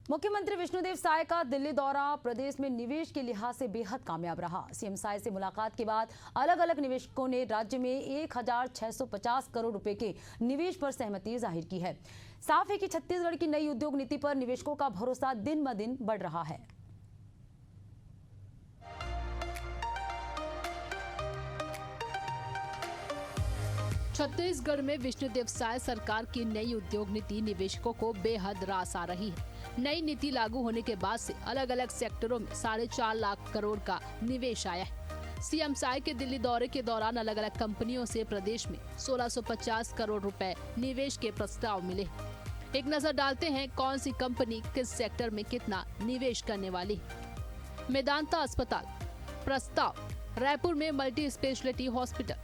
मुख्यमंत्री विष्णुदेव साय का दिल्ली दौरा प्रदेश में निवेश के लिहाज से बेहद कामयाब रहा। सीएम साय से मुलाकात के बाद अलग अलग निवेशकों ने राज्य में 1650 करोड़ रुपए के निवेश पर सहमति जाहिर की है। साफ है कि छत्तीसगढ़ की नई उद्योग नीति पर निवेशकों का भरोसा दिन ब दिन बढ़ रहा है। छत्तीसगढ़ में विष्णुदेव साय सरकार की नई उद्योग नीति निवेशकों को बेहद रास आ रही है। नई नीति लागू होने के बाद से अलग अलग सेक्टरों में 4.5 लाख करोड़ का निवेश आया है। सीएम साय के दिल्ली दौरे के दौरान अलग अलग कंपनियों से प्रदेश में 1650 करोड़ रुपए निवेश के प्रस्ताव मिले। एक नजर डालते हैं कौन सी कंपनी किस सेक्टर में कितना निवेश करने वाली है। मेदांता अस्पताल प्रस्ताव, रायपुर में मल्टी स्पेशलिटी हॉस्पिटल,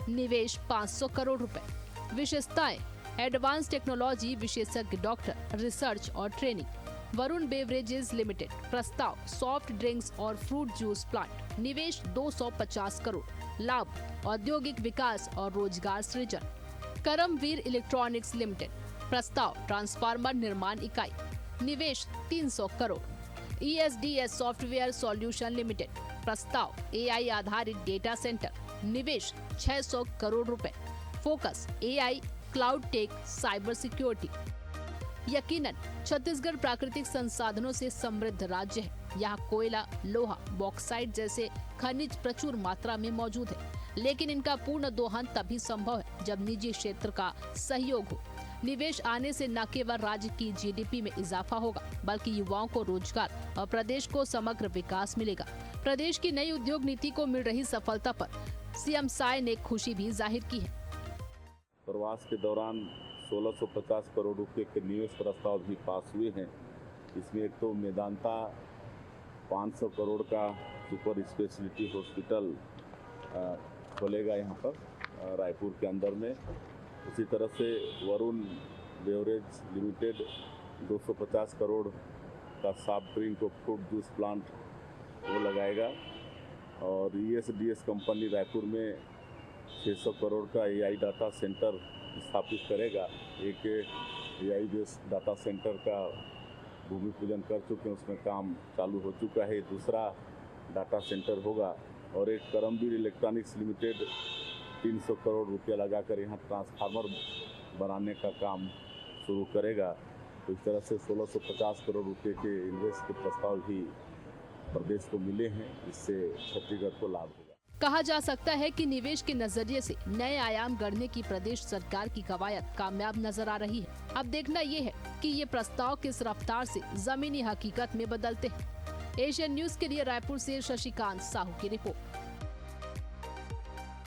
निवेश 500 करोड़ रुपए। विशेषताएं, एडवांस टेक्नोलॉजी, विशेषज्ञ डॉक्टर, रिसर्च और ट्रेनिंग। वरुण बेवरेजेस लिमिटेड प्रस्ताव, सॉफ्ट ड्रिंक्स और फ्रूट जूस प्लांट, निवेश 250 करोड़। लाभ, औद्योगिक विकास और रोजगार सृजन। करमवीर इलेक्ट्रॉनिक्स लिमिटेड प्रस्ताव, ट्रांसफार्मर निर्माण इकाई, निवेश 300 crore. ESDS software solution limited प्रस्ताव, AI आधारित डेटा सेंटर, निवेश 600 करोड़ रुपए। Focus, AI, cloud tech, cyber security. यकीनन छत्तीसगढ़ प्राकृतिक संसाधनों से समृद्ध राज्य है। यहाँ कोयला, लोहा, बॉक्साइट जैसे खनिज प्रचुर मात्रा में मौजूद है, लेकिन इनका पूर्ण दोहन तभी संभव है जब निजी क्षेत्र का सहयोग हो। निवेश आने से न केवल राज्य की GDP में इजाफा होगा, बल्कि युवाओं को रोजगार और प्रदेश को समग्र विकास मिलेगा। प्रदेश की नई उद्योग नीति को मिल रही सफलता पर सीएम साय ने खुशी भी जाहिर की है। प्रवास के दौरान 1650 करोड़ रुपए के निवेश प्रस्ताव भी पास हुए हैं। इसमें एक तो मेदांता 500 करोड़ का सुपर स्पेशलिटी हॉस्पिटल खोलेगा यहाँ पर रायपुर के अंदर में। उसी तरह से वरुण बेवरेज लिमिटेड 250 करोड़ का सॉफ्ट ड्रिंक और फ्रूट जूस प्लांट वो लगाएगा। और ESDS कंपनी रायपुर में 600 करोड़ का AI डाटा सेंटर स्थापित करेगा। एक AI बेस्ड डाटा सेंटर का भूमि पूजन कर चुके हैं, उसमें काम चालू हो चुका है। दूसरा डाटा सेंटर होगा। और एक करमवीर इलेक्ट्रॉनिक्स लिमिटेड 300 करोड़ रुपया लगाकर यहाँ ट्रांसफार्मर बनाने का काम शुरू करेगा। तो इस तरह से 1650 करोड़ रुपये के इन्वेस्ट के प्रस्ताव भी प्रदेश को मिले हैं। इससे छत्तीसगढ़ को लाभ होगा। कहा जा सकता है कि निवेश के नजरिए से नए आयाम गढ़ने की प्रदेश सरकार की कवायद कामयाब नजर आ रही है। अब देखना ये है कि ये प्रस्ताव किस रफ्तार से जमीनी हकीकत में बदलते हैं। एशियन न्यूज के लिए रायपुर से शशिकांत साहू की रिपोर्ट।